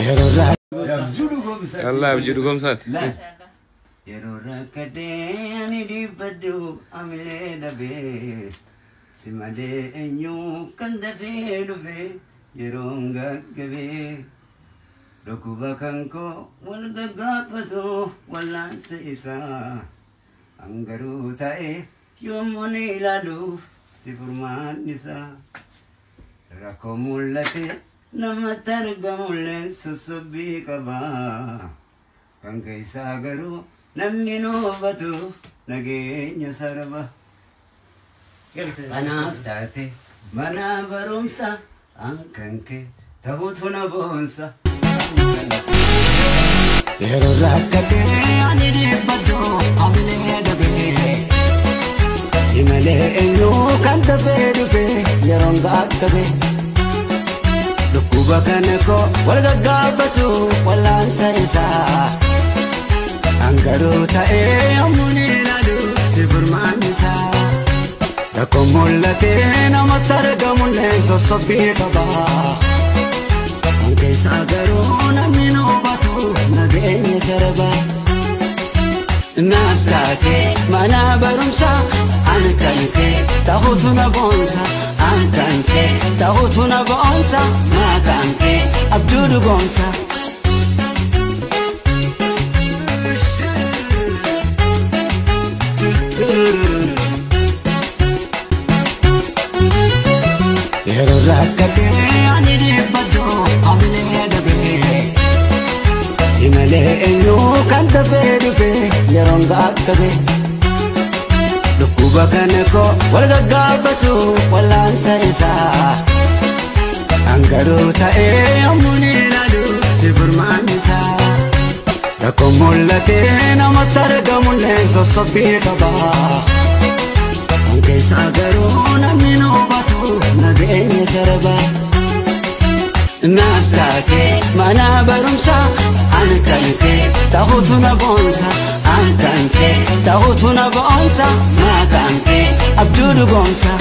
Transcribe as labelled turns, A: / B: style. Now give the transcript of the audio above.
A: الله يبجدكم سات
B: يرورا كديني دي بدو أملي دبي سمادي إنيو كندفي دبي يرونغا كبي ركوبا كنكو والغافتو ولا سيسا أنغرو تاي يوموني لادو سيفرمان نسا ركو مولتي nama targamule susubi kaba kangai sagaru namni novatu nagenya sarva anaftate mana barumsa ankanke tabutuna bonsa yero rakate anire bado amle dabe simale enu kanta pedufe yeronga kabe Lukuba kanako walga gafatu walansa isa Angaru ta'e amuni ladu sifurman isa Rakomullate nama targamulle sosobi kaba Anke sagaru namino batu nagenye sarba Naftake mana barumsa ankanke tahutuna bonsa Ankanke tahutuna bonsa Makanke abdudu bonsa Yero rakate aniri bado amle dabe Simale enu kanta pedufe yeronga kabe Lukuba kanako walga gafatu walansa isa Angaru ta'e amuni ladu sifurman isa Rakomullate nama targamulle sosobi kaba Anke sagaru namino batu nagenye sarba Naftake mana barumsa ankanke tahutuna bonsa Ankanke tahutuna bonsa Makanke abdudu bonsa